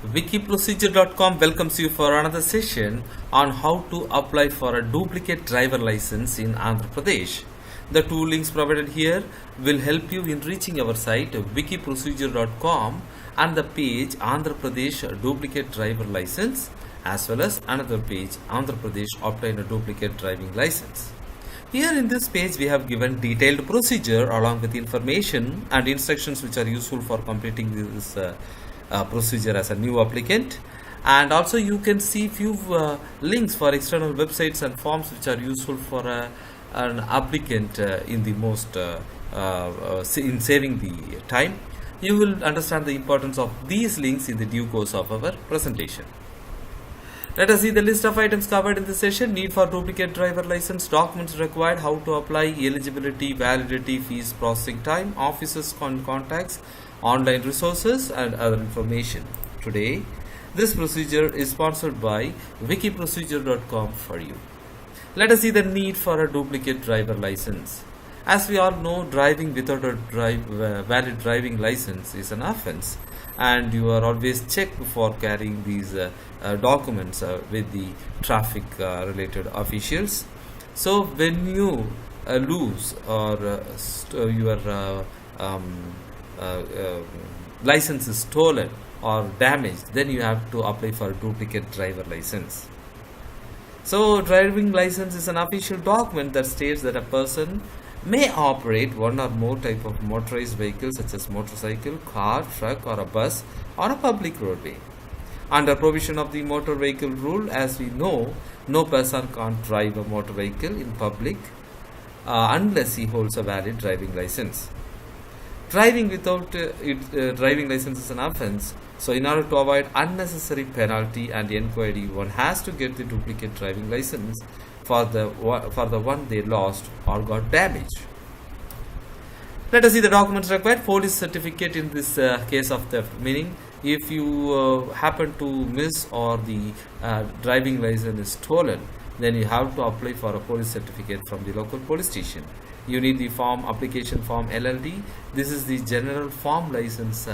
Wikiprocedure.com welcomes you for another session on how to apply for a duplicate driver license in Andhra Pradesh. The two links provided here will help you in reaching our site wikiprocedure.com and the page Andhra Pradesh duplicate driver license, as well as another page Andhra Pradesh obtain a duplicate driving license. Here in this page we have given detailed procedure along with information and instructions which are useful for completing this procedure as a new applicant, and also you can see few links for external websites and forms which are useful for an applicant in the most in saving the time. You will understand the importance of these links in the due course of our presentation. Let us see the list of items covered in this session. Need for duplicate driver license, documents required, how to apply, eligibility, validity, fees, processing time, offices contacts, online resources and other information. Today, this procedure is sponsored by wikiprocedure.com for you. Let us see the need for a duplicate driver license. As we all know, driving without a valid driving license is an offense, and you are always checked before carrying these documents with the traffic related officials. So when you lose or your license is stolen or damaged, then you have to apply for a duplicate driver license. So driving license is an official document that states that a person may operate one or more type of motorized vehicles such as motorcycle, car, truck or a bus on a public roadway. Under provision of the motor vehicle rule, as we know, no person can't drive a motor vehicle in public unless he holds a valid driving license. Driving without driving license is an offense. So in order to avoid unnecessary penalty and inquiry, one has to get the duplicate driving license for the one they lost or got damaged. Let us see the documents required. Police certificate in this case of theft, meaning if you happen to miss or the driving license is stolen, then you have to apply for a police certificate from the local police station. You need the application form LLD. This is the general form license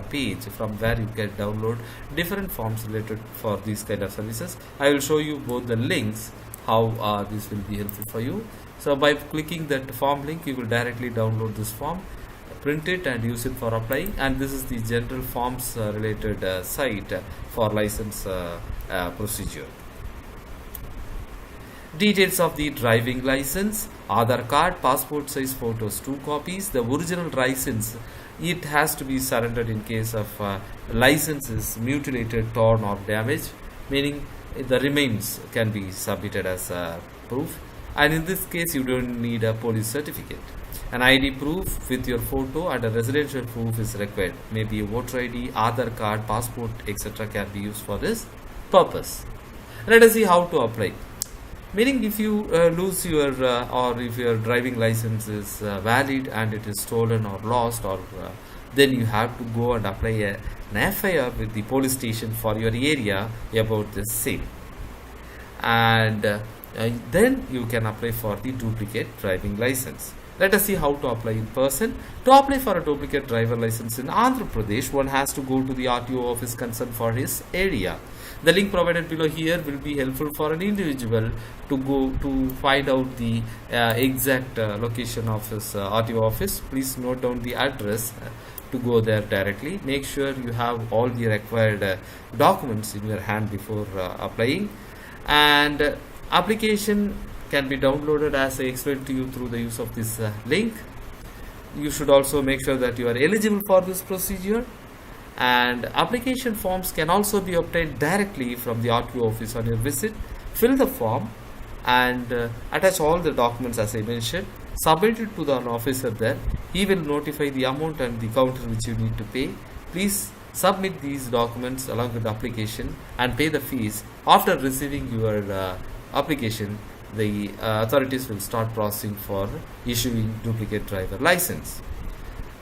page from where you can download different forms related for these kind of services. I will show you both the links how this will be helpful for you. So by clicking that form link, you will directly download this form, print it and use it for applying. And this is the general forms related site for license procedure. Details of the driving license: Aadhaar card, passport size photos 2 copies. The original license, it has to be surrendered in case of license is mutilated, torn or damaged, meaning the remains can be submitted as proof, and in this case you don't need a police certificate. An ID proof with your photo and a residential proof is required. Maybe a voter ID, Aadhaar card, passport, etc. can be used for this purpose. Let us see how to apply. Meaning if you lose your or if your driving license is valid and it is stolen or lost, or then you have to go and apply an FIR with the police station for your area about the same, and then you can apply for the duplicate driving license. Let us see how to apply in person. To apply for a duplicate driver license in Andhra Pradesh, one has to go to the RTO office concerned for his area. The link provided below here will be helpful for an individual to go to find out the exact location of his RTO office. Please note down the address to go there directly. Make sure you have all the required documents in your hand before applying, and application can be downloaded as I explained to you through the use of this link. You should also make sure that you are eligible for this procedure, and application forms can also be obtained directly from the RTO office on your visit. Fill the form and attach all the documents as I mentioned. Submit it to the officer there. He will notify the amount and the counter which you need to pay. Please submit these documents along with the application and pay the fees. After receiving your application, the authorities will start processing for issuing duplicate driver license.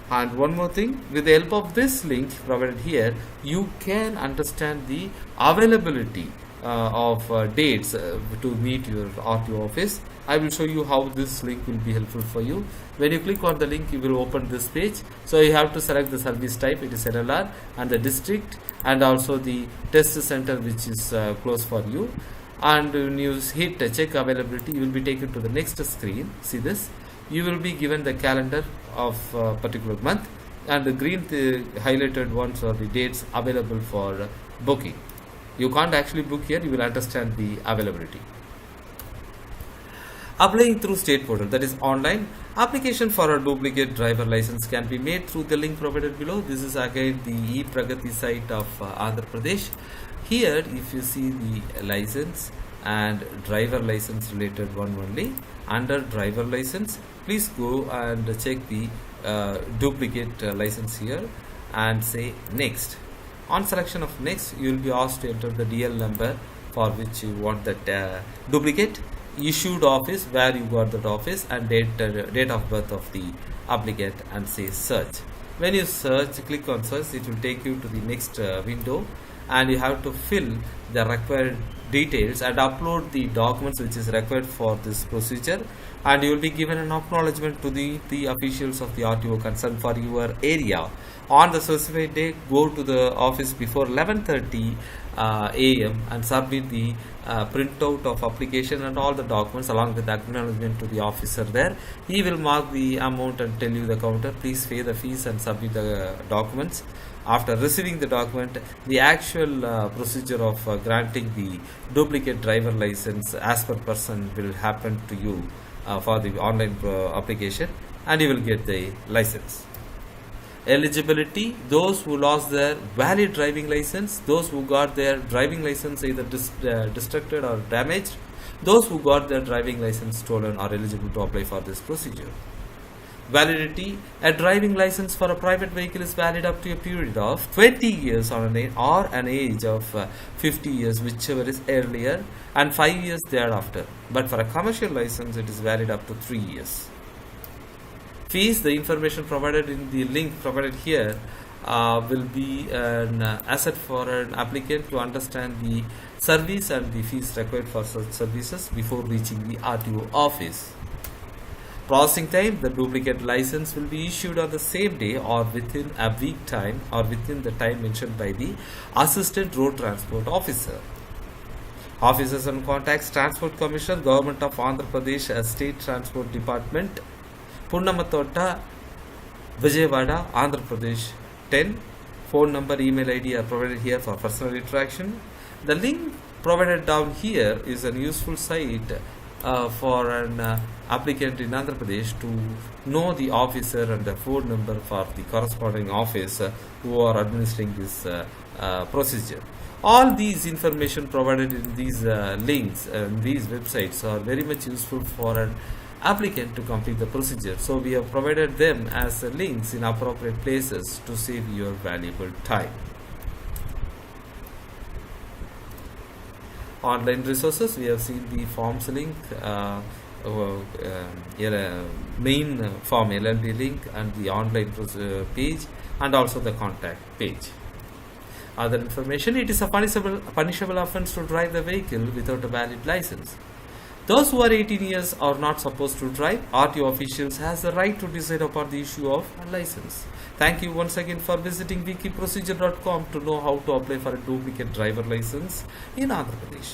And one more thing, with the help of this link provided here, you can understand the availability of dates to meet your RTO office. I will show you how this link will be helpful for you. When you click on the link, you will open this page. So you have to select the service type, it is LLR, and the district, and also the test center which is close for you. And when you hit check availability, you will be taken to the next screen. See this, you will be given the calendar of particular month, and the green highlighted ones are the dates available for booking. You can't actually book here, you will understand the availability. Applying through state portal, that is online. Application for a duplicate driver license can be made through the link provided below. This is again the e-Pragati site of Andhra Pradesh. Here if you see the license and driver license related one only, under driver license, please go and check the duplicate license here and say next. On selection of next, you will be asked to enter the DL number for which you want that duplicate, issued office where you got that office, and date of birth of the applicant, and say search. When you search, click on search, it will take you to the next window, and you have to fill the required details and upload the documents which is required for this procedure, and you will be given an acknowledgement to the officials of the RTO concerned for your area. On the specified date, go to the office before 11:30 a.m. and submit the printout of application and all the documents along with the acknowledgement to the officer there. He will mark the amount and tell you the counter. Please pay the fees and submit the documents. After receiving the document, the actual procedure of granting the duplicate driver license as per person will happen to you for the online application, and you will get the license. Eligibility: those who lost their valid driving license, those who got their driving license either destructed or damaged, those who got their driving license stolen are eligible to apply for this procedure. Validity: a driving license for a private vehicle is valid up to a period of 20 years or an age of 50 years, whichever is earlier, and 5 years thereafter. But for a commercial license, it is valid up to 3 years. Fees: the information provided in the link provided here will be an asset for an applicant to understand the service and the fees required for such services before reaching the RTO office. Processing time: the duplicate license will be issued on the same day or within a week time or within the time mentioned by the Assistant Road Transport Officer. Officers and contacts: Transport Commissioner, Government of Andhra Pradesh, State Transport Department, Punnamathota, Vijayawada, Andhra Pradesh 10. Phone number, email ID are provided here for personal interaction. The link provided down here is a useful site for an applicant in Andhra Pradesh to know the officer and the phone number for the corresponding office who are administering this procedure. All these information provided in these links and these websites are very much useful for an applicant to complete the procedure. So we have provided them as links in appropriate places to save your valuable time. Online resources: we have seen the forms link, main form LLD link, and the online page, and also the contact page. Other information: it is a punishable offence to drive the vehicle without a valid license. Those who are 18 years are not supposed to drive. RTO officials has the right to decide upon the issue of a license. Thank you once again for visiting wikiprocedure.com to know how to apply for a duplicate driver license in Andhra Pradesh.